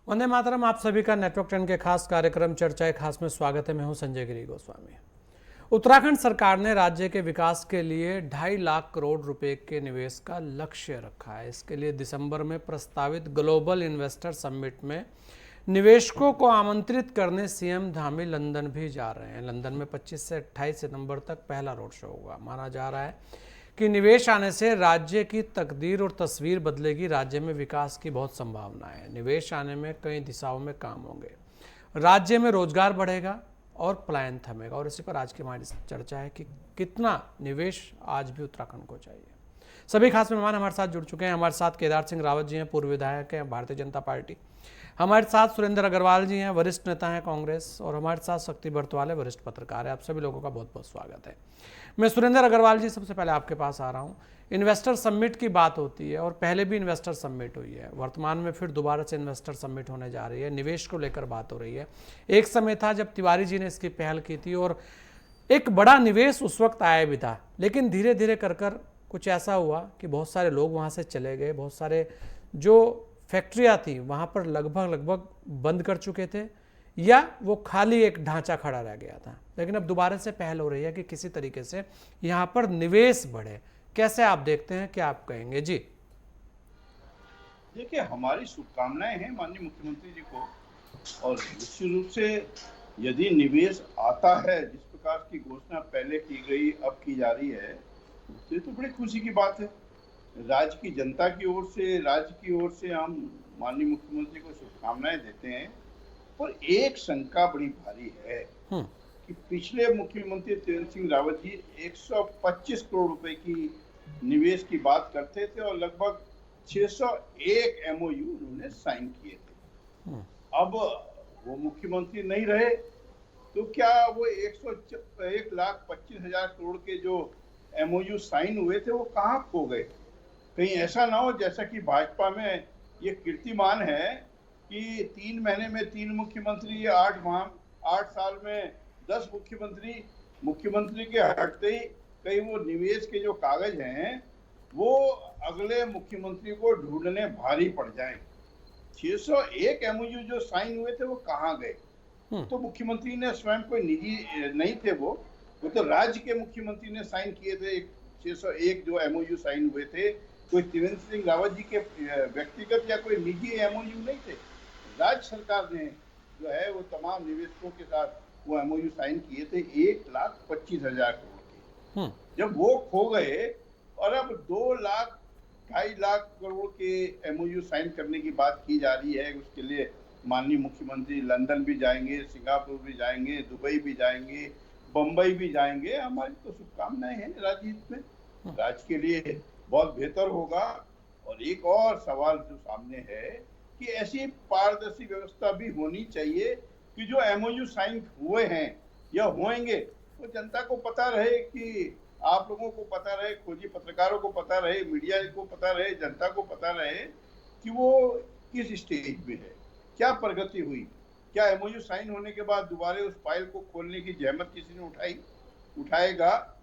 वंदे मातरम। आप सभी का नेटवर्क 10 के खास कार्यक्रम चर्चाएं खास में स्वागत है। मैं हूं संजय गिरी गोस्वामी। उत्तराखंड सरकार ने राज्य के विकास के लिए 2.5 लाख करोड़ रुपए के निवेश का लक्ष्य रखा है। इसके लिए दिसंबर में प्रस्तावित ग्लोबल इन्वेस्टर समिट में निवेशकों को आमंत्रित करने सीएम धामी लंदन भी जा रहे हैं। लंदन में 25 से 28 सितंबर तक पहला रोड शो होगा। माना जा रहा है कि निवेश आने से राज्य की तकदीर और तस्वीर बदलेगी। राज्य में विकास की बहुत संभावना है। निवेश आने में कई दिशाओं में काम होंगे, राज्य में रोजगार बढ़ेगा और पलायन थमेगा। और इसी पर आज की हमारी चर्चा है कि कितना निवेश आज भी उत्तराखंड को चाहिए। सभी खास मेहमान हमारे साथ जुड़ चुके हैं। हमारे साथ केदार सिंह रावत जी हैं, पूर्व विधायक हैं भारतीय जनता पार्टी। हमारे साथ सुरेंद्र अग्रवाल जी हैं, वरिष्ठ नेता हैं कांग्रेस। और हमारे साथ शक्ति बर्तवाल है, वरिष्ठ पत्रकार है। आप सभी लोगों का बहुत बहुत स्वागत है। मैं सुरेंद्र अग्रवाल जी सबसे पहले आपके पास आ रहा हूँ। इन्वेस्टर समिट की बात होती है और पहले भी इन्वेस्टर समिट हुई है, वर्तमान में फिर दोबारा से इन्वेस्टर समिट होने जा रही है। निवेश को लेकर बात हो रही है। एक समय था जब तिवारी जी ने इसकी पहल की थी और एक बड़ा निवेश उस वक्त आया भी था, लेकिन धीरे धीरे कर कुछ ऐसा हुआ कि बहुत सारे लोग वहाँ से चले गए। बहुत सारे जो फैक्ट्रियाँ थी वहाँ पर लगभग बंद कर चुके थे या वो खाली एक ढांचा खड़ा रह गया था। लेकिन अब दोबारा से पहल हो रही है कि किसी तरीके से यहाँ पर निवेश बढ़े। कैसे आप देखते हैं, क्या आप कहेंगे जी? देखिए, हमारी शुभकामनाएं हैं माननीय मुख्यमंत्री जी को। और निश्चित रूप से यदि निवेश आता है, जिस प्रकार की घोषणा पहले की गई अब की जा रही है, तो ये तो बड़ी खुशी की बात है। राज्य की जनता की ओर से, राज्य की ओर से हम माननीय मुख्यमंत्री को शुभकामनाएं देते हैं। पर एक शंका बड़ी भारी है कि पिछले मुख्यमंत्री त्रिवेंद्र सिंह रावत जी 125 करोड़ रुपए की निवेश की बात करते थे और लगभग 601 एमओयू उन्होंने साइन किए थे। अब वो मुख्यमंत्री नहीं रहे तो क्या वो 1,25,000 करोड़ के जो एमओयू साइन हुए थे वो कहाँ खो गए? कहीं ऐसा ना हो जैसा कि भाजपा में ये कीर्तिमान है कि 3 महीने में 3 मुख्यमंत्री, 8 साल में 10 मुख्यमंत्री के हटते ही कहीं वो निवेश के जो कागज हैं वो अगले मुख्यमंत्री को ढूंढने भारी पड़ जाए। 601 एमओयू जो साइन हुए थे वो कहाँ गए? तो मुख्यमंत्री ने स्वयं कोई निजी नहीं थे, वो तो राज्य के मुख्यमंत्री ने साइन किए थे। 601 जो एमओयू साइन हुए थे, कोई त्रिवेंद्र सिंह रावत जी के व्यक्तिगत या कोई निजी एमओयू नहीं थे। राज्य सरकार ने जो है वो तमाम निवेशकों के साथ वो एमओयू साइन किए थे 1,25,000 करोड़ के। जब वो खो गए और अब 2,00,000-2.5 लाख करोड़ के एमओयू साइन करने की बात की जा रही है। उसके लिए माननीय मुख्यमंत्री लंदन भी जाएंगे, सिंगापुर भी जाएंगे, दुबई भी जाएंगे, बंबई भी जाएंगे। हमारी तो शुभकामनाएं हैं राज्य हित में, राज्य के लिए बहुत बेहतर होगा। और एक और सवाल जो सामने है कि ऐसी पारदर्शी व्यवस्था भी होनी चाहिए कि जो एमओयू साइन हुए हैं या होंगे वो जनता को पता रहे, कि आप लोगों को पता रहे, खोजी पत्रकारों को पता रहे, मीडिया को पता रहे, जनता को पता रहे कि वो किस स्टेज में है, क्या प्रगति हुई, क्या एमओयू साइन होने के बाद दोबारा उस फाइल को खोलने की जहमत किसी ने उठाएगा?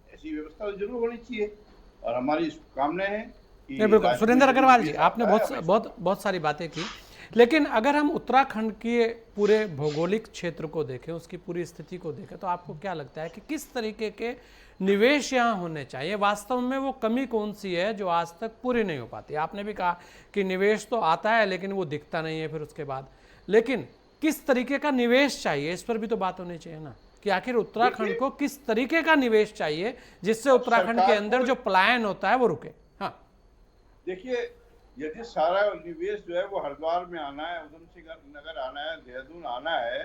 ऐसी व्यवस्था तो जरूर होनी चाहिए और हमारी शुभकामनाएं हैं। बिल्कुल सुरेंद्र अग्रवाल जी, आपने बहुत सारी बातें की, लेकिन अगर हम उत्तराखंड के पूरे भौगोलिक क्षेत्र को देखें, उसकी पूरी स्थिति को देखें, तो आपको क्या लगता है कि किस तरीके के निवेश यहाँ होने चाहिए? वास्तव में वो कमी कौन सी है जो आज तक पूरी नहीं हो पाती? आपने भी कहा कि निवेश तो आता है लेकिन वो दिखता नहीं है फिर उसके बाद, लेकिन किस तरीके का निवेश चाहिए, इस पर भी तो बात होनी चाहिए ना, कि आखिर उत्तराखंड को किस तरीके का निवेश चाहिए जिससे उत्तराखंड के अंदर जो पलायन होता है वो रुके। हाँ, देखिए, यदि सारा निवेश जो है वो हरिद्वार में आना है, उधमसिंह नगर आना है, देहरादून आना है,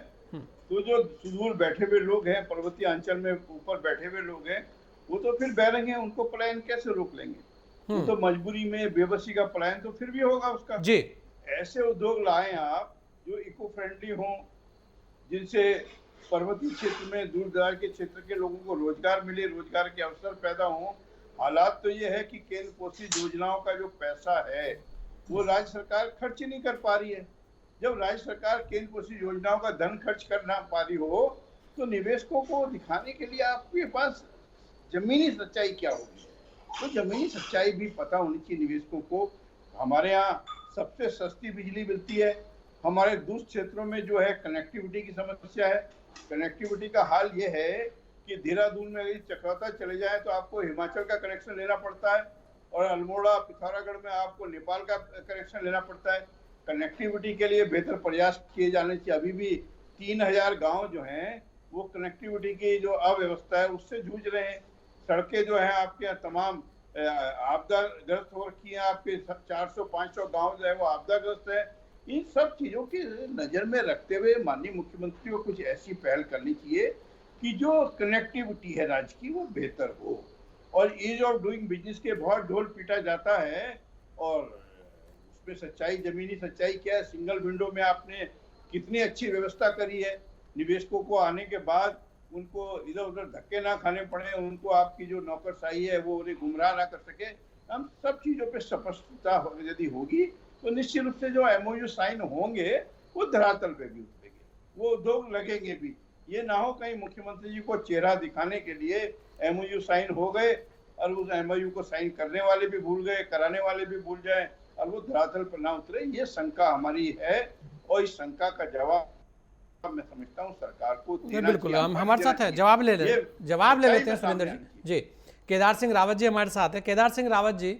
तो जो सुदूर बैठे हुए लोग हैं, पर्वतीय अंचल में ऊपर बैठे हुए लोग हैं, वो तो फिर बह हैं, उनको पलायन कैसे रोक लेंगे? वो तो मजबूरी में बेबसी का पलायन तो फिर भी होगा उसका जी। ऐसे उद्योग लाएं आप जो इको फ्रेंडली हों, जिनसे पर्वतीय क्षेत्र में, दूर दराज के क्षेत्र के लोगों को रोजगार मिले, रोजगार के अवसर पैदा हों। हालात तो ये है कि केंद्र पोषित योजनाओं का जो पैसा है वो राज्य सरकार खर्च नहीं कर पा रही है। जब राज्य सरकार केंद्र पोषित योजनाओं का धन खर्च कर ना पा रही हो तो निवेशकों को दिखाने के लिए आपके पास जमीनी सच्चाई क्या होगी? तो जमीनी सच्चाई भी पता होनी चाहिए निवेशकों को। हमारे यहाँ सबसे सस्ती बिजली मिलती है, हमारे दूर क्षेत्रों में जो है कनेक्टिविटी की समस्या है। कनेक्टिविटी का हाल ये है कि देहरादून में यदि चक्रवाता चले जाए तो आपको हिमाचल का कनेक्शन लेना पड़ता है, और अल्मोड़ा पिथौरागढ़ में आपको नेपाल का कनेक्शन लेना पड़ता है। कनेक्टिविटी के लिए बेहतर प्रयास किए जाने चाहिए। अभी भी 3000 गांव जो हैं वो कनेक्टिविटी की जो अव्यवस्था है उससे जूझ रहे हैं। सड़कें जो है आपके यहाँ तमाम आपदाग्रस्त हो रखी है। आपके 400-500 गांव जो है वो आपदाग्रस्त है। इन सब चीजों की नजर में रखते हुए माननीय मुख्यमंत्री को कुछ ऐसी पहल करनी चाहिए कि जो कनेक्टिविटी है राज्य की वो बेहतर हो। और ईज ऑफ डूइंग बिजनेस के बहुत ढोल पीटा जाता है, और उसमें सच्चाई, जमीनी सच्चाई क्या है? सिंगल विंडो में आपने कितनी अच्छी व्यवस्था करी है, निवेशकों को आने के बाद उनको इधर उधर धक्के ना खाने पड़े, उनको आपकी जो नौकरशाही है वो उन्हें गुमराह ना कर सके। हम सब चीजों पे स्पष्टता यदि होगी तो निश्चित रूप से जो एमओयू साइन होंगे वो धरातल पे भी उतरेंगे, वो उद्योग लगेंगे भी। ये ना हो कहीं मुख्यमंत्री जी को चेहरा दिखाने के लिए एमओयू साइन हो गए और उस एमओयू को साइन करने वाले भी भूल गए, कराने वाले भी भूल जाए और वो धरातल पर ना उतरे। ये शंका हमारी है, और इस शंका का जवाब मैं समझता हूँ सरकार को देना बिल्कुल, चाहिए। हम हमारे साथ है, जवाब ले लेते हैं सुरेंद्र सामने जी। केदार सिंह रावत जी हमारे साथ है। केदार सिंह रावत जी,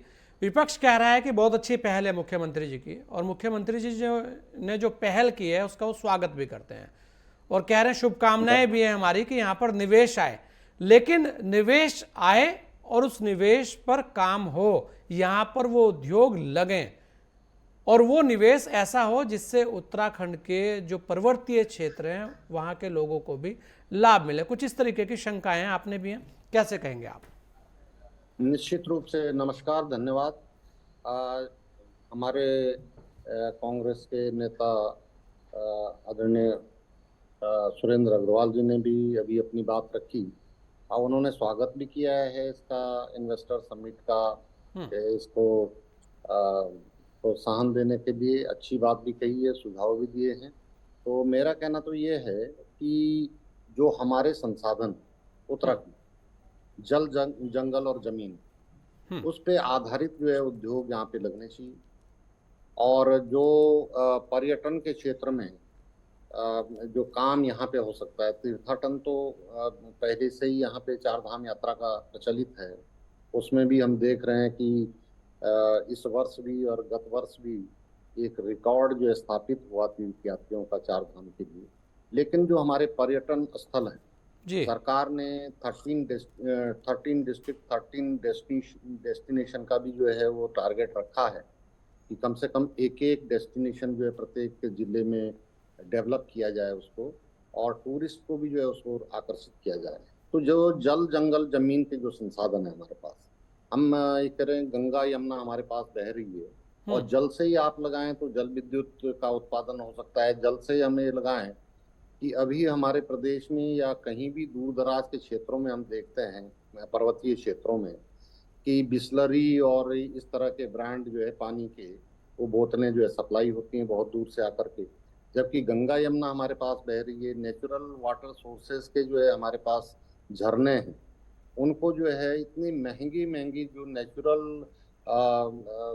विपक्ष कह रहा है कि बहुत अच्छी पहल है मुख्यमंत्री जी की, और मुख्यमंत्री जी ने जो पहल की है उसका वो स्वागत भी करते हैं, और कह रहे हैं शुभकामनाएं भी हैं हमारी कि यहाँ पर निवेश आए, लेकिन निवेश आए और उस निवेश पर काम हो, यहाँ पर वो उद्योग लगें, और वो निवेश ऐसा हो जिससे उत्तराखंड के जो पर्वतीय क्षेत्र हैं वहाँ के लोगों को भी लाभ मिले। कुछ इस तरीके की शंकाएं आपने भी हैं, कैसे कहेंगे आप? निश्चित रूप से नमस्कार, धन्यवाद। हमारे कांग्रेस के नेता आदरणीय सुरेंद्र अग्रवाल जी ने भी अभी अपनी बात रखी, और उन्होंने स्वागत भी किया है इसका, इन्वेस्टर समिट का, इसको प्रोत्साहन देने के लिए अच्छी बात भी कही है, सुझाव भी दिए हैं। तो मेरा कहना तो ये है कि जो हमारे संसाधन उत्तराखंड, जल जंगल और जमीन, उस पे आधारित जो है उद्योग यहाँ पे लगने चाहिए। और जो पर्यटन के क्षेत्र में जो काम यहाँ पे हो सकता है, तीर्थाटन तो पहले से ही यहाँ पे 4 धाम यात्रा का प्रचलित है, उसमें भी हम देख रहे हैं कि इस वर्ष भी और गत वर्ष भी एक रिकॉर्ड जो स्थापित हुआ तीर्थयात्रियों का 4 धाम के लिए। लेकिन जो हमारे पर्यटन स्थल है, सरकार ने 13 डिस्ट्रिक्ट 13 डेस्टिनेशन का भी जो है वो टारगेट रखा है कि कम से कम एक डेस्टिनेशन जो है प्रत्येक जिले में डेवलप किया जाए उसको, और टूरिस्ट को भी जो है उसको आकर्षित किया जाए। तो जो जल जंगल जमीन के जो संसाधन है हमारे पास, हम ये करें, गंगा यमुना हमारे पास बह रही है, और जल से ही आप लगाएं तो जल विद्युत का उत्पादन हो सकता है। जल से हम ये लगाएं कि अभी हमारे प्रदेश में या कहीं भी दूर दराज के क्षेत्रों में हम देखते हैं, पर्वतीय क्षेत्रों में, कि बिस्लरी और इस तरह के ब्रांड जो है पानी के, वो बोतलें जो है सप्लाई होती हैं बहुत दूर से आकर के, जबकि गंगा यमुना हमारे पास बह रही है। नेचुरल वाटर सोर्सेज के जो है हमारे पास झरने हैं, उनको जो है इतनी महंगी जो नेचुरल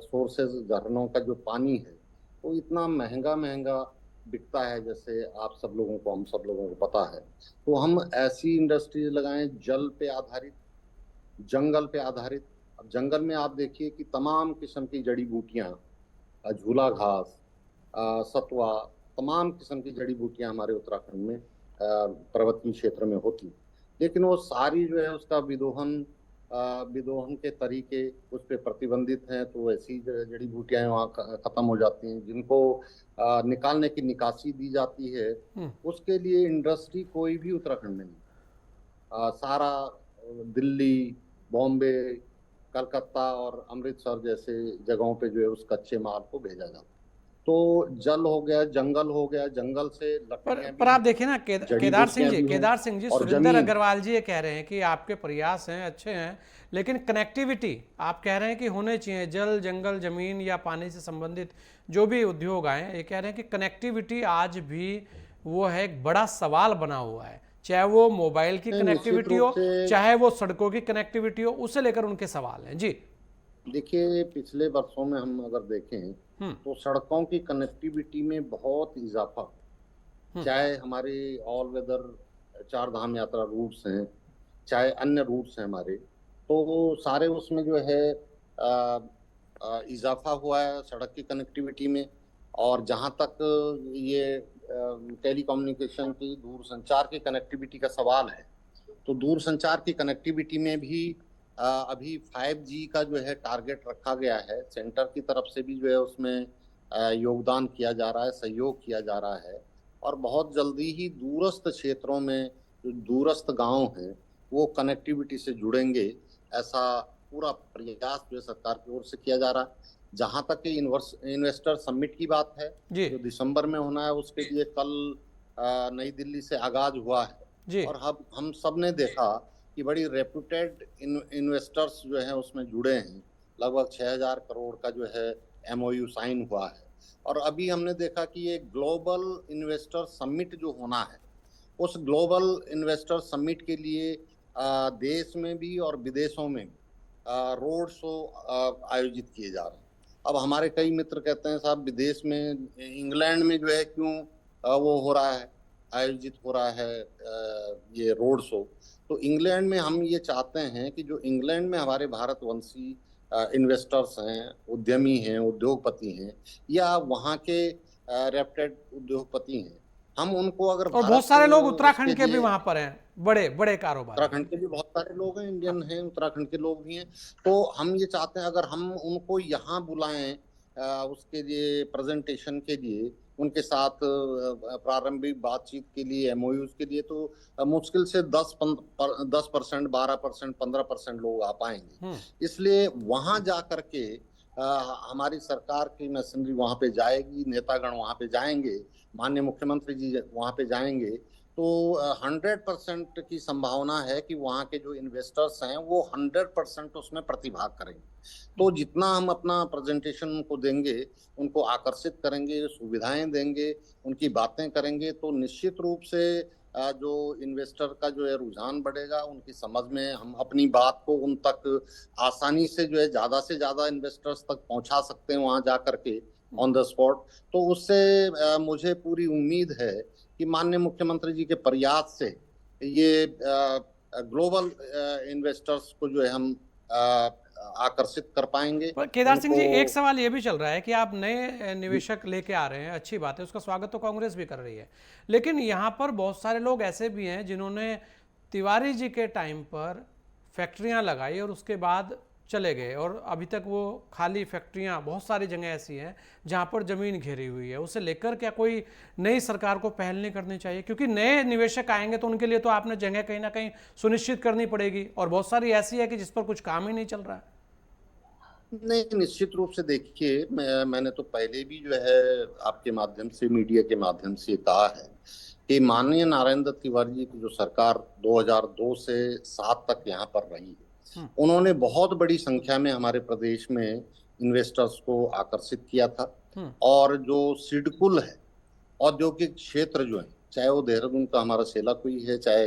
सोर्सेज झरनों का जो पानी है वो इतना महंगा बिकता है, जैसे आप सब लोगों को, हम सब लोगों को पता है। तो हम ऐसी इंडस्ट्रीज लगाएं जल पे आधारित, जंगल पे आधारित। अब जंगल में आप देखिए कि तमाम किस्म की जड़ी बूटियां, झूला घास, सतुआ, तमाम किस्म की जड़ी बूटियां हमारे उत्तराखंड में पर्वतीय क्षेत्र में होती, लेकिन वो सारी जो है उसका विदोहन के तरीके उस पर प्रतिबंधित हैं। तो ऐसी जड़ी बूटियां वहाँ खत्म हो जाती हैं, जिनको निकालने की निकासी दी जाती है, उसके लिए इंडस्ट्री कोई भी उत्तराखंड में नहीं। सारा दिल्ली, बॉम्बे, कलकत्ता और अमृतसर जैसे जगहों पे जो है उस कच्चे माल को भेजा जाता है। तो जल हो गया, जंगल हो गया, जंगल से पर आप देखिए ना, केदार सिंह जी सुरेंद्र अग्रवाल जी ये कह रहे हैं कि आपके प्रयास हैं, अच्छे हैं, लेकिन कनेक्टिविटी आप कह रहे हैं कि होने चाहिए। जल जंगल जमीन या पानी से संबंधित जो भी उद्योग आए, ये कह रहे हैं कि कनेक्टिविटी आज भी वो है एक बड़ा सवाल बना हुआ है, चाहे वो मोबाइल की कनेक्टिविटी हो, चाहे वो सड़कों की कनेक्टिविटी हो, उसे लेकर उनके सवाल हैं जी। देखिए, पिछले वर्षों में हम अगर देखें तो सड़कों की कनेक्टिविटी में बहुत इजाफा, चाहे हमारे ऑल वेदर चार धाम यात्रा रूट्स हैं, चाहे अन्य रूट्स हैं हमारे, तो सारे उसमें जो है इजाफा हुआ है सड़क की कनेक्टिविटी में। और जहाँ तक ये टेलीकम्युनिकेशन की दूरसंचार की कनेक्टिविटी का सवाल है, तो दूरसंचार की कनेक्टिविटी में भी अभी 5G का जो है टारगेट रखा गया है। सेंटर की तरफ से भी जो है उसमें योगदान किया जा रहा है, सहयोग किया जा रहा है। और बहुत जल्दी ही दूरस्थ क्षेत्रों में जो दूरस्थ गांव हैं वो कनेक्टिविटी से जुड़ेंगे, ऐसा पूरा प्रयास जो है सरकार की ओर से किया जा रहा है। जहां तक कि इन्वेस्टर समिट की बात है जी जो दिसंबर में होना है, उसके लिए कल नई दिल्ली से आगाज हुआ है। जी और हम सब ने देखा कि बड़ी रेप्यूटेड इन्वेस्टर्स जो हैं उसमें जुड़े हैं। लगभग 6,000 करोड़ का जो है MOU साइन हुआ है। और अभी हमने देखा कि ये ग्लोबल इन्वेस्टर समिट जो होना है, उस ग्लोबल इन्वेस्टर समिट के लिए देश में भी और विदेशों में रोड शो आयोजित किए जा रहे हैं। अब हमारे कई मित्र कहते हैं साहब विदेश में, इंग्लैंड में जो है क्यों वो हो रहा है, आयोजित हो रहा है ये रोड शो। तो इंग्लैंड में हम ये चाहते हैं कि जो इंग्लैंड में हमारे भारतवंशी इन्वेस्टर्स हैं, उद्यमी हैं, उद्योगपति हैं, या वहाँ के रेप्यूटेड उद्योगपति हैं, हम उनको अगर और बहुत भारत सारे लोग उसके उत्तराखंड के भी लिए, वहां पर हैं, बड़े बड़े कारोबारी। उत्तराखंड के भी बहुत सारे लोग हैं, इंडियन हैं, उत्तराखंड के लोग भी हैं। तो हम ये चाहते हैं अगर हम उनको यहाँ बुलाएं उसके लिए प्रेजेंटेशन के लिए, उनके साथ प्रारंभिक बातचीत के लिए, MOUs के लिए, तो मुश्किल से 10%, 12%, 15% लोग आ पाएंगे। इसलिए वहां जा करके हमारी सरकार की मशीनरी वहां पे जाएगी, नेतागण वहां पे जाएंगे, माननीय मुख्यमंत्री जी वहां पे जाएंगे। तो 100% की संभावना है कि वहाँ के जो इन्वेस्टर्स हैं वो 100% उसमें प्रतिभाग करेंगे। तो जितना हम अपना प्रेजेंटेशन उनको देंगे, उनको आकर्षित करेंगे, सुविधाएं देंगे, उनकी बातें करेंगे, तो निश्चित रूप से जो इन्वेस्टर का जो है रुझान बढ़ेगा, उनकी समझ में हम अपनी बात को उन तक आसानी से जो है ज़्यादा से ज़्यादा इन्वेस्टर्स तक पहुंचा सकते हैं वहाँ जा करके ऑन द स्पॉट। तो उससे मुझे पूरी उम्मीद है कि माननीय मुख्यमंत्री जी के प्रयास से ये ग्लोबल इन्वेस्टर्स को जो है हम आकर्षित कर पाएंगे। पर केदार सिंह जी, एक सवाल ये भी चल रहा है कि आप नए निवेशक लेके आ रहे हैं, अच्छी बात है, उसका स्वागत तो कांग्रेस भी कर रही है, लेकिन यहाँ पर बहुत सारे लोग ऐसे भी हैं जिन्होंने तिवारी जी के टाइम पर फैक्ट्रियाँ लगाई और उसके बाद चले गए, और अभी तक वो खाली फैक्ट्रियाँ, बहुत सारी जगह ऐसी हैं जहाँ पर ज़मीन घेरी हुई है। उसे लेकर क्या कोई नई सरकार को पहल नहीं करनी चाहिए? क्योंकि नए निवेशक आएंगे तो उनके लिए तो आपने जगह कहीं ना कहीं सुनिश्चित करनी पड़ेगी, और बहुत सारी ऐसी है कि जिस पर कुछ काम ही नहीं चल रहा है। नहीं, निश्चित रूप से देखिए, मैंने तो पहले भी जो है आपके माध्यम से, मीडिया के माध्यम से कहा है कि माननीय नारायण दत्त तिवारी जी की जो सरकार 2002 से 7 तक यहाँ पर रही है, उन्होंने बहुत बड़ी संख्या में हमारे प्रदेश में इन्वेस्टर्स को आकर्षित किया था। और जो सिडकुल है, औद्योगिक क्षेत्र जो है, चाहे वो देहरादून का हमारा सेलाकुई है, चाहे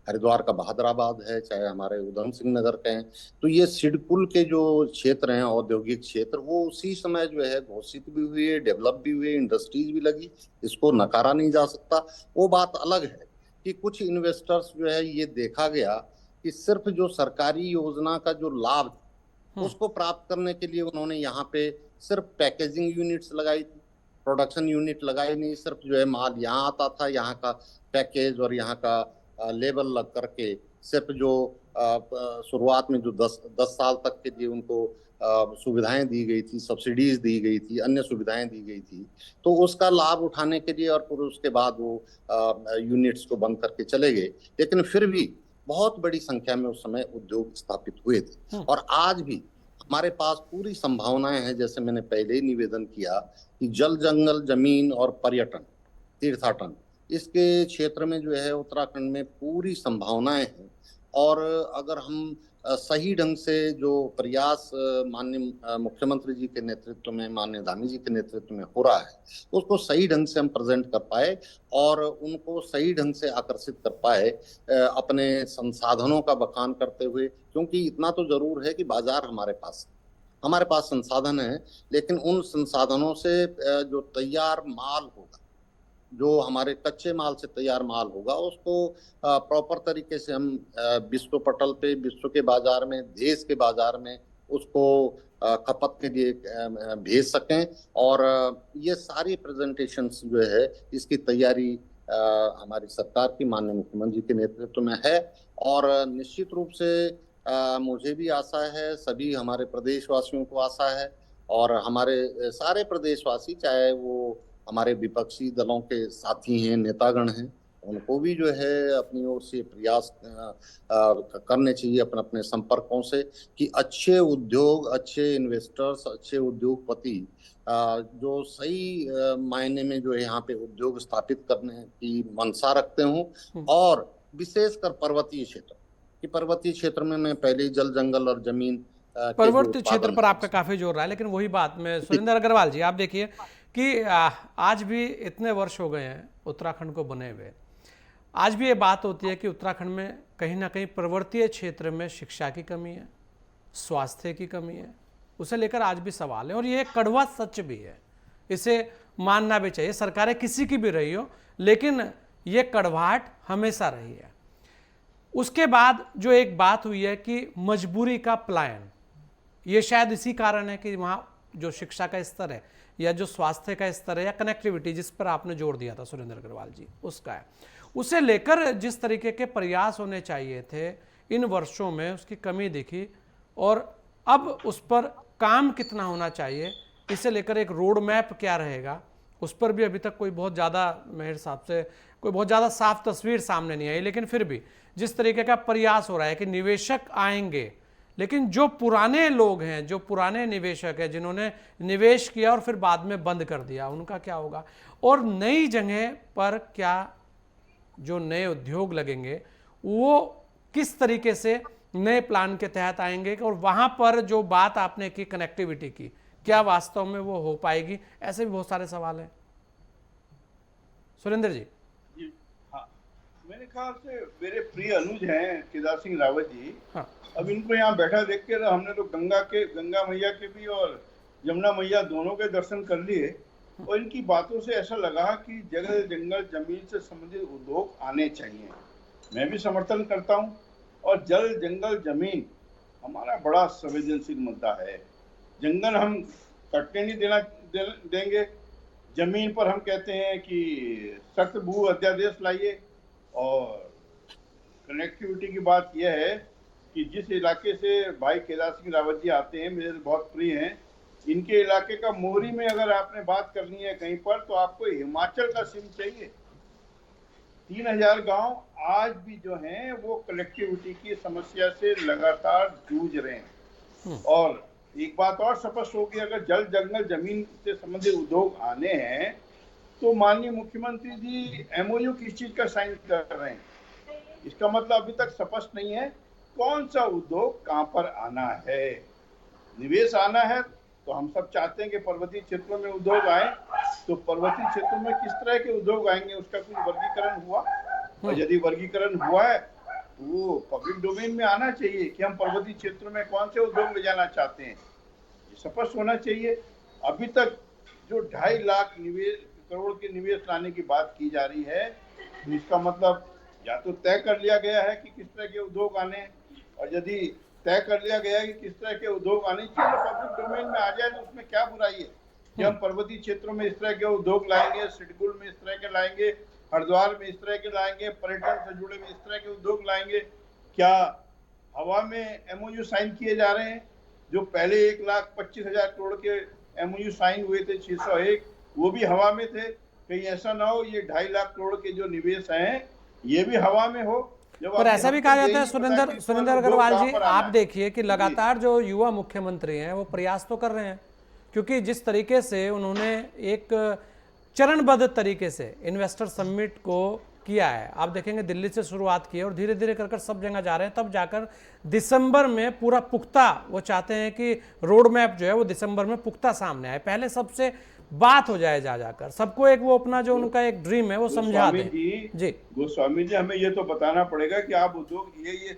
हरिद्वार का बहादुराबाद है, चाहे हमारे उधम सिंह नगर के हैं, तो ये सिडकुल के जो क्षेत्र हैं, औद्योगिक क्षेत्र, वो उसी समय जो है घोषित भी हुए, डेवलप भी हुए, इंडस्ट्रीज भी लगी, इसको नकारा नहीं जा सकता। वो बात अलग है कि कुछ इन्वेस्टर्स जो है ये देखा गया कि सिर्फ जो सरकारी योजना का जो लाभ उसको प्राप्त करने के लिए उन्होंने यहाँ पे सिर्फ पैकेजिंग यूनिट्स लगाई थी, प्रोडक्शन यूनिट लगाई नहीं। सिर्फ जो है माल यहाँ आता था, यहाँ का पैकेज और यहाँ का लेबल लग करके सिर्फ जो शुरुआत में जो 10 साल तक के लिए उनको सुविधाएं दी गई थी, सब्सिडीज दी गई थी, अन्य सुविधाएं दी गई थी, तो उसका लाभ उठाने के लिए, और फिर उसके बाद वो यूनिट्स को बंद करके चले गए। लेकिन फिर भी बहुत बड़ी संख्या में उस समय उद्योग स्थापित हुए थे। और आज भी हमारे पास पूरी संभावनाएं हैं, जैसे मैंने पहले ही निवेदन किया कि जल, जंगल, जमीन और पर्यटन, तीर्थाटन, इसके क्षेत्र में जो है उत्तराखंड में पूरी संभावनाएं हैं। और अगर हम सही ढंग से जो प्रयास माननीय मुख्यमंत्री जी के नेतृत्व में, माननीय धामी जी के नेतृत्व में हो रहा है, उसको सही ढंग से हम प्रेजेंट कर पाए और उनको सही ढंग से आकर्षित कर पाए अपने संसाधनों का बखान करते हुए, क्योंकि इतना तो जरूर है कि बाजार हमारे पास है, हमारे पास संसाधन है, लेकिन उन संसाधनों से जो तैयार माल होगा, जो हमारे कच्चे माल से तैयार माल होगा, उसको प्रॉपर तरीके से हम विश्व पटल पे, विश्व के बाजार में, देश के बाजार में उसको खपत के लिए भेज सकें। और ये सारी प्रेजेंटेशंस जो है, इसकी तैयारी हमारी सरकार की, माननीय मुख्यमंत्री के नेतृत्व में है। और निश्चित रूप से मुझे भी आशा है, सभी हमारे प्रदेशवासियों को आशा है, और हमारे सारे प्रदेशवासी, चाहे वो हमारे विपक्षी दलों के साथी हैं, नेतागण हैं, उनको भी जो है अपनी ओर से प्रयास करने चाहिए अपने अपने संपर्कों से, कि अच्छे उद्योग, अच्छे इन्वेस्टर्स, अच्छे उद्योगपति जो सही मायने में जो है यहाँ पे उद्योग स्थापित करने की मंशा रखते हों। और विशेषकर पर्वतीय क्षेत्र, कि पर्वतीय क्षेत्र में मैं पहले जल, जंगल और जमीन पर्वतीय क्षेत्र पर आपका काफी जोर रहा है, लेकिन वही बात में सुरेंद्र अग्रवाल जी, आप देखिए कि आज भी इतने वर्ष हो गए हैं उत्तराखंड को बने हुए, आज भी ये बात होती है कि उत्तराखंड में कहीं ना कहीं पर्वतीय क्षेत्र में शिक्षा की कमी है, स्वास्थ्य की कमी है, उसे लेकर आज भी सवाल है। और ये कड़वा सच भी है, इसे मानना भी चाहिए, सरकारें किसी की भी रही हो, लेकिन ये कड़वाहट हमेशा रही है। उसके बाद जो एक बात हुई है कि मजबूरी का पलायन, ये शायद इसी कारण है कि वहाँ जो शिक्षा का स्तर है, या जो स्वास्थ्य का स्तर है, या कनेक्टिविटी जिस पर आपने जोर दिया था सुरेंद्र अग्रवाल जी, उसका है, उसे लेकर जिस तरीके के प्रयास होने चाहिए थे इन वर्षों में, उसकी कमी दिखी। और अब उस पर काम कितना होना चाहिए, इसे लेकर एक रोड मैप क्या रहेगा, उस पर भी अभी तक कोई बहुत ज़्यादा, मेरे हिसाब से कोई बहुत ज़्यादा साफ तस्वीर सामने नहीं आई। लेकिन फिर भी जिस तरीके का प्रयास हो रहा है कि निवेशक आएंगे, लेकिन जो पुराने लोग हैं, जो पुराने निवेशक हैं, जिन्होंने निवेश किया और फिर बाद में बंद कर दिया, उनका क्या होगा? और नई जगह पर क्या जो नए उद्योग लगेंगे वो किस तरीके से नए प्लान के तहत आएंगे, और वहां पर जो बात आपने की कनेक्टिविटी की, क्या वास्तव में वो हो पाएगी? ऐसे भी बहुत सारे सवाल हैं सुरेंद्र जी। हाँ, मेरे ख्याल से मेरे प्रिय अनुज हैं केदार सिंह रावत जी। हाँ, अब इनको यहाँ बैठा देख के हमने तो गंगा मैया के भी और यमुना मैया दोनों के दर्शन कर लिए, और इनकी बातों से ऐसा लगा कि जगह, जंगल, जमीन से संबंधित उद्योग आने चाहिए। मैं भी समर्थन करता हूँ। और जल, जंगल, जमीन हमारा बड़ा संवेदनशील मुद्दा है। जंगल हम कटने नहीं देंगे। जमीन पर हम कहते हैं कि सख्त भू अध्यादेश लाइए। और कनेक्टिविटी की बात यह है कि जिस इलाके से भाई केदार सिंह रावत जी आते हैं, मेरे बहुत प्रिय हैं, इनके इलाके का मोहरी में अगर आपने बात करनी है कहीं पर, तो आपको हिमाचल का सिम चाहिए। 3000 गांव आज भी जो हैं वो कनेक्टिविटी की समस्या से लगातार जूझ रहे हैं। और एक बात और स्पष्ट होगी, अगर जल, जंगल, जमीन से संबंधित उद्योग आने हैं तो माननीय मुख्यमंत्री जी एमओयू किस चीज का साइन कर रहे हैं, इसका मतलब अभी तक स्पष्ट नहीं है कौन सा उद्योग कहां पर आना है। निवेश आना है तो हम सब चाहते हैं कि पर्वतीय क्षेत्रों में उद्योग आए, तो पर्वतीय क्षेत्रों में किस तरह के उद्योग आएंगे उसका कुछ वर्गीकरण हुआ, और यदि वर्गीकरण हुआ है तो वो पब्लिक डोमेन में आना चाहिए कि हम पर्वतीय क्षेत्रों में कौन से उद्योग ले जाना चाहते हैं, ये स्पष्ट होना चाहिए। अभी तक जो 2.5 लाख करोड़ के निवेश लाने की बात की जा रही है, तो इसका मतलब या तो तय कर लिया गया है कि किस तरह के उद्योग आने हैं, और यदि तय कर लिया गया है कि किस तरह के उद्योग आने चाहिए तो पब्लिक डोमेन में आ जाए, तो उसमें क्या बुराई है कि हम पर्वतीय क्षेत्रों में इस तरह के उद्योग लाएंगे, सिडकुल में इस तरह के लाएंगे, हरिद्वार में इस तरह के लाएंगे, पर्यटन से जुड़े में इस तरह के उद्योग लाएंगे। क्या हवा में एमओयू साइन किए जा रहे हैं? जो पहले 1,25,000 करोड़ के एमओयू साइन हुए थे, 601 वो भी हवा में थे। कहीं ऐसा ना हो ये 2.5 लाख करोड़ के जो निवेश हैं ये भी हवा में हो। और ऐसा भी कहा जाता है सुरेंद्र अग्रवाल जी, आप देखिए कि लगातार जो युवा मुख्यमंत्री हैं वो प्रयास तो कर रहे हैं, क्योंकि जिस तरीके से उन्होंने एक चरणबद्ध तरीके से इन्वेस्टर समिट को किया है, आप देखेंगे दिल्ली से शुरुआत की है और धीरे धीरे कर सब जगह जा रहे हैं, तब जाकर दिसंबर में पूरा पुख्ता, वो चाहते हैं कि रोड मैप जो है वो दिसंबर में पुख्ता सामने आए, पहले सबसे बात हो जाए, जाकर सबको एक वो अपना जो उनका एक ड्रीम है वो समझा दें। जी गोस्वामी जी, हमें ये तो बताना पड़ेगा कि आप उद्योग ये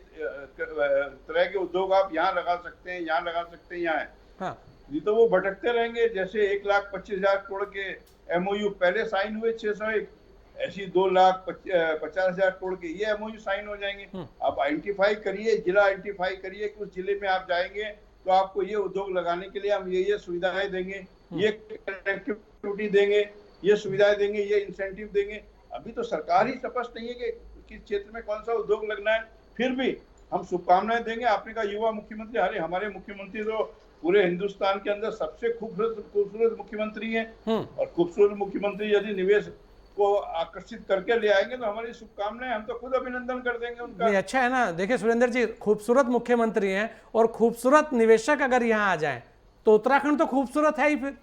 तरह के उद्योग आप यहाँ लगा सकते हैं, यहाँ लगा सकते हैं, यहाँ है। हाँ। नहीं तो वो भटकते रहेंगे। जैसे 1,25,000 करोड़ के एमओयू पहले साइन हुए 601, ऐसी 2,50,000 करोड़ के ये एमओयू साइन हो जाएंगे। आप आइडेंटिफाई करिए, जिला आइडेंटिफाई करिए कि उस जिले में आप जाएंगे तो आपको ये उद्योग लगाने के लिए हम ये सुविधाएं देंगे, ये कनेक्टिविटी देंगे, ये सुविधाएं देंगे, ये इंसेंटिव देंगे। अभी तो सरकार ही स्पष्ट नहीं है कि किस क्षेत्र में कौन सा उद्योग लगना है। फिर भी हम शुभकामनाएं देंगे। आपने कहा युवा मुख्यमंत्री, अरे हमारे मुख्यमंत्री तो पूरे हिंदुस्तान के अंदर सबसे खूबसूरत मुख्यमंत्री हैं, और खूबसूरत मुख्यमंत्री यदि निवेश को आकर्षित करके ले आएंगे तो हमारी शुभकामनाएं, हम तो खुद अभिनंदन कर देंगे उनका। नहीं, अच्छा है ना। देखिए सुरेंद्र जी, खूबसूरत मुख्यमंत्री हैं और खूबसूरत निवेशक अगर यहाँ आ जाएं तो उत्तराखंड तो खूबसूरत है ही। फिर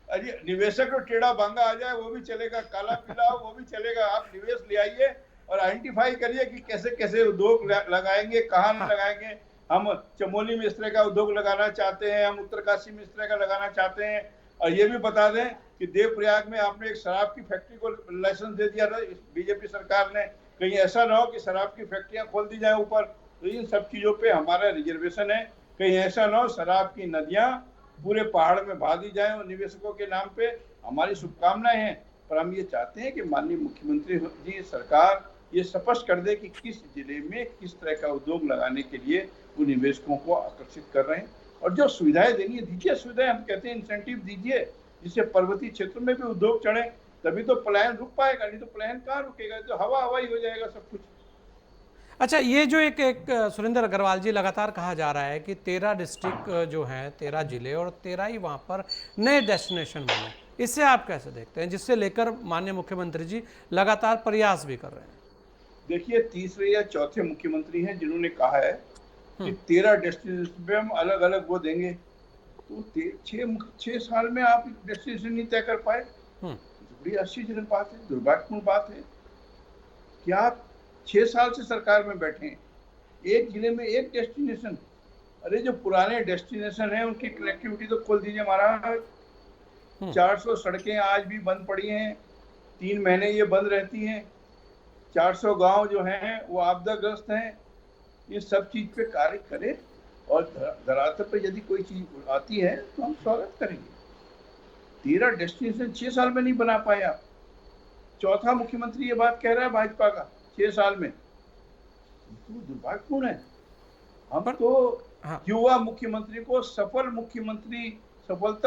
अरे निवेशक तो टेढ़ा बांगा आ जाए वो भी चलेगा, काला पीला वो भी चलेगा। आप निवेश ले आइए और आइडेंटिफाई करिए कि कैसे कैसे उद्योग लगाएंगे, कहाँ लगाएंगे। हम चमोली में इस तरह का उद्योग लगाना चाहते हैं, हम उत्तरकाशी में इस तरह का लगाना चाहते हैं। और ये भी बता दें कि देवप्रयाग में आपने एक शराब की फैक्ट्री को लाइसेंस दे दिया था बीजेपी सरकार ने। कहीं ऐसा ना हो कि शराब की फैक्ट्रियां खोल दी जाए ऊपर। तो इन सब चीजों पे हमारा रिजर्वेशन है। कहीं ऐसा ना हो शराब की नदियां पूरे पहाड़ में बहा दी जाए और निवेशकों के नाम पे। हमारी शुभकामनाएं हैं, पर हम ये चाहते हैं कि माननीय मुख्यमंत्री जी, सरकार ये स्पष्ट कर दे कि किस जिले में किस तरह का उद्योग लगाने के लिए वो निवेशकों को आकर्षित कर रहे हैं। और जो सुविधाएं देनी है दीजिए, सुविधाएं हम कहते हैं इंसेंटिव दीजिए, जिससे पर्वतीय क्षेत्र में भी उद्योग चढ़े। तभी तो पलायन रुक पाएगा, नहीं तो पलायन कहाँ रुकेगा, तो हवा हवा ही हो जाएगा सब कुछ। अच्छा, ये जो एक सुरेंद्र अग्रवाल जी, लगातार कहा जा रहा है कि 13 डिस्ट्रिक्ट जो हैं, 13 जिले और 13 ही वहाँ पर नए डेस्टिनेशन बने, इससे आप कैसे देखते हैं, जिससे लेकर माननीय मुख्यमंत्री जी लगातार प्रयास भी कर रहे हैं? देखिए, तीसरे या चौथे मुख्यमंत्री हैं जिन्होंने कहा है कि 13 डेस्टिनेशन पे हम अलग अलग वो देंगे। तो 6 साल में आप डेस्टिनेशन नहीं तय कर पाए, बड़ी आश्चर्यजनक बात है, दुर्भाग्यपूर्ण बात है। क्या आप 6 साल से सरकार में बैठे हैं, एक जिले में एक डेस्टिनेशन? अरे जो पुराने डेस्टिनेशन है उनकी कनेक्टिविटी तो खोल दीजिए महाराज। 400 सड़कें आज भी बंद पड़ी हैं, 3 महीने ये बंद रहती हैं। 400 गांव जो हैं वो आपदाग्रस्त हैं। ये सब चीज पे कार्य करें और धरातल पर यदि कोई चीज आती है तो हम स्वागत करेंगे। 13 डेस्टिनेशन 6 साल में नहीं बना पाए आप। चौथा मुख्यमंत्री ये बात कह रहा है भाजपा का 6 साल में, तो दुर्भाग्यपूर्ण है। हम तो युवा मुख्यमंत्री को सफलतम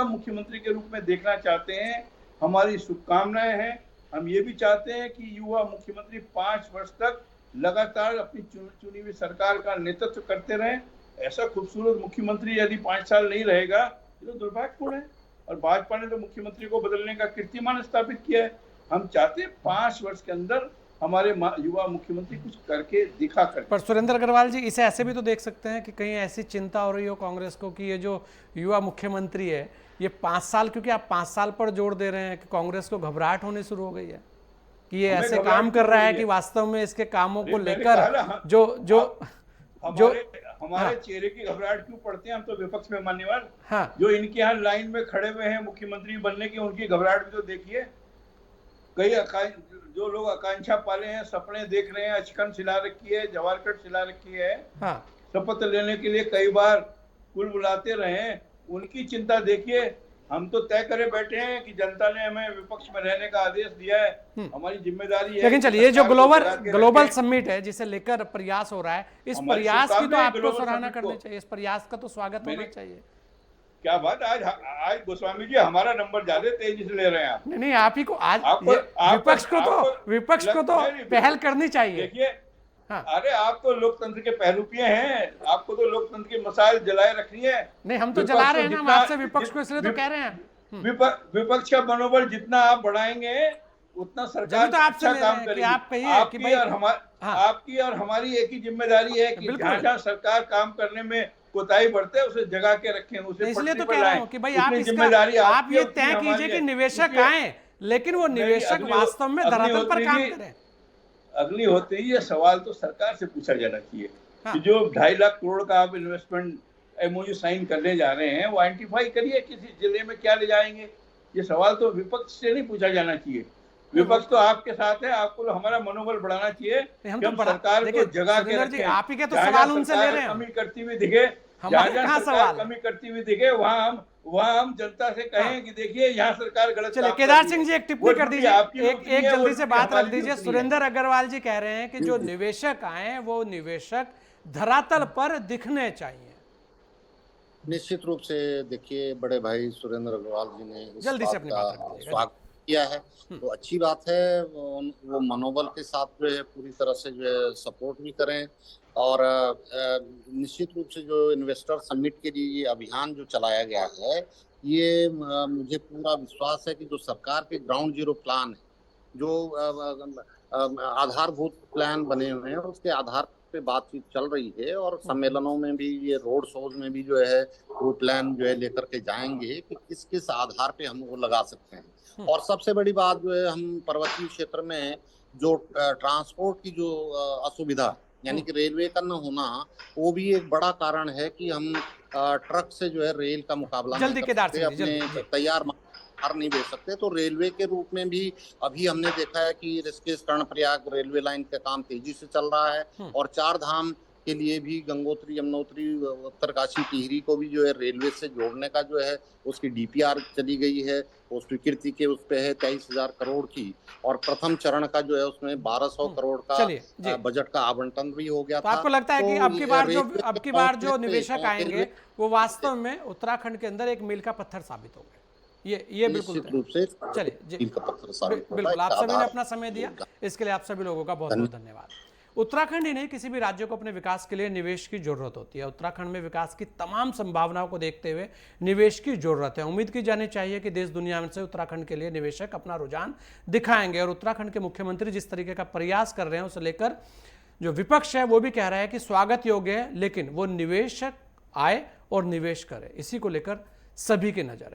मुख्यमंत्री के रूप में देखना चाहते हैं। हमारी शुभकामनाएं हैं। हम ये भी चाहते हैं कि युवा मुख्यमंत्री 5 वर्ष तक लगातार अपनी चुनी हुई सरकार का नेतृत्व करते रहें। ऐसा खूबसूरत मुख्यमंत्री यदि 5 साल नहीं रहेगा ये तो दुर्भाग्यपूर्ण है। और भाजपा ने तो मुख्यमंत्री को बदलने का कीर्तिमान स्थापित किया है। हम चाहते हैं 5 वर्ष के अंदर हमारे युवा मुख्यमंत्री कुछ करके दिखा कर। पर सुरेंद्र अग्रवाल जी, इसे ऐसे भी तो देख सकते हैं कि कहीं ऐसी चिंता हो रही हो कांग्रेस को कि ये जो युवा मुख्यमंत्री है ये 5 साल, क्योंकि आप 5 साल पर जोर दे रहे हैं, कि कांग्रेस को घबराहट होने शुरू हो गई है कि ये ऐसे काम कर रहा है कि वास्तव में इसके कामों को लेकर जो हमारे चेहरे की घबराहट क्यों पड़ती है? हम तो विपक्ष में मान्यवर, जो इनके यहाँ लाइन में खड़े हुए हैं मुख्यमंत्री बनने की, उनकी घबराहट भी तो देखिए। कई जो लोग आकांक्षा पाले हैं, सपने देख रहे हैं, अचकन सिला रखी है, जवाहरकट सिला रखी है, शपथ लेने के लिए कई बार कुल बुलाते रहे, उनकी चिंता देखिए। हम तो तय करे बैठे हैं कि जनता ने हमें विपक्ष में रहने का आदेश दिया है, हमारी जिम्मेदारी है। लेकिन चलिए, ये जो ग्लोबल समिट है जिसे लेकर प्रयास हो रहा है, इस प्रयास की तो आपको सराहना करनी चाहिए, इस प्रयास का तो स्वागत होना चाहिए। क्या बात, आज गोस्वामी जी हमारा नंबर ज्यादा तेजी से ले रहे हैं आप। नहीं, आप ही को आज विपक्ष को तो पहल करनी चाहिए। देखिए, अरे आप तो लोकतंत्र के पहलुपिये हैं, आपको तो लोकतंत्र की मसाइल जलाए रखनी है। नहीं, हम तो जला रहे हैं ना, हम आपसे विपक्ष को इसलिए तो कह रहे हैं। विपक्ष का मनोबल जितना आप बढ़ाएंगे उतना सरकार तो आपसे अच्छा काम करेगी। आपकी और हमारी एक ही जिम्मेदारी है कि जहाँ सरकार काम करने में कोताही बढ़ते हैं उसे जगा के रखें, उसे इसलिए तो कह रहा हूँ कि भाई आप ये तय कीजिए कि निवेशक आए, लेकिन वो निवेशक वास्तव में धरातल पर काम करें। अगली होते ही ये सवाल तो सरकार से पूछा जाना चाहिए कि जो 2.5 लाख करोड़ का आप इन्वेस्टमेंट एमओयू साइन करने जा रहे हैं वो आइडेंटिफाई करिए किसी जिले में क्या ले जाएंगे। ये सवाल तो विपक्ष से नहीं पूछा जाना चाहिए। विपक्ष तो आपके साथ है, आपको हमारा मनोबल बढ़ाना चाहिए कि हम सरकार को जगा के रखें। आप ही के तो सवाल उनसे ले रहे हैं, कमी करती हुई दिखे हमारा जहां कहाँ सरकार सवाल है? कमी करती हुई दिखे वहां हम जनता से कहें कि देखिए यहाँ सरकार गलत चलिए काम केदार कर रही सिंह है। जी एक वो टिप्पणी कर ड्यूटी दीजिए, आपकी एक नौकरी एक है, वो जल्दी से ड्यूटी बात रख हमारी दीजिए। नौकरी है। सुरेंद्र अग्रवाल जी कह रहे हैं कि जो जी। निवेशक आए वो निवेशक धरातल पर दिखने चाहिए। निश्चित रूप से देखिए, बड़े भाई सुरेंद्र अग्रवाल जी ने इस जल्दी से बात अपनी का बात रख दीजिएगा जी। स्वागत किया है, तो अच्छी बात है। वो मनोबल के साथ जो है पूरी तरह से जो है सपोर्ट भी करें। और निश्चित रूप से जो इन्वेस्टर समिट के लिए ये अभियान जो चलाया गया है, ये मुझे पूरा विश्वास है कि जो सरकार के ग्राउंड जीरो प्लान है, जो आधारभूत प्लान बने हुए हैं, उसके आधार पे बातचीत चल रही है। और सम्मेलनों में भी, ये रोड शोज में भी जो है वो प्लान जो है लेकर के जाएंगे कि किस किस आधार पे हम वो लगा सकते हैं। और सबसे बड़ी बात जो है, हम पर्वतीय क्षेत्र में जो ट्रांसपोर्ट की जो असुविधा, यानी कि रेलवे का न होना, वो भी एक बड़ा कारण है कि हम ट्रक से जो है रेल का मुकाबला नहीं जल्दी कर केदार सकते, सिंह जी, अपने जल्दी, जी। तैयार माल नहीं बेच सकते। तो रेलवे के रूप में भी अभी हमने देखा है कि ऋषिकेश कर्णप्रयाग रेलवे लाइन का काम तेजी से चल रहा है। और चार धाम के लिए भी गंगोत्री, यमुनोत्री, उत्तरकाशी, टिहरी को भी जो है रेलवे से जोड़ने का जो है उसकी डीपीआर चली गई है। वो स्वीकृति के उस पे है 23,000 करोड़ की। और प्रथम चरण का जो है उसमें 1200 करोड़ चलिए जी। का बजट का आवंटन भी हो गया तो था। आपको लगता है कि तो अब की बार जो रेलवे निवेशक आएंगे वो वास्तव में उत्तराखंड के अंदर एक मील का पत्थर साबित होंगे? ये बिल्कुल निश्चित रूप से चलिए जी, मील का पत्थर साबित होगा, बिल्कुल। एक आप सभी ने आधार अपना समय दिया, इसके लिए आप सभी लोगों का बहुत बहुत धन्यवाद। उत्तराखंड ही नहीं, किसी भी राज्य को अपने विकास के लिए निवेश की जरूरत होती है। उत्तराखंड में विकास की तमाम संभावनाओं को देखते हुए निवेश की जरूरत है। उम्मीद की जानी चाहिए कि देश दुनिया में से उत्तराखंड के लिए निवेशक अपना रुझान दिखाएंगे। और उत्तराखंड के मुख्यमंत्री जिस तरीके का प्रयास कर रहे हैं उसे लेकर जो विपक्ष है वो भी कह रहा है कि स्वागत योग्य है, लेकिन वो निवेशक आए और निवेश करे, इसी को लेकर सभी की नजर है।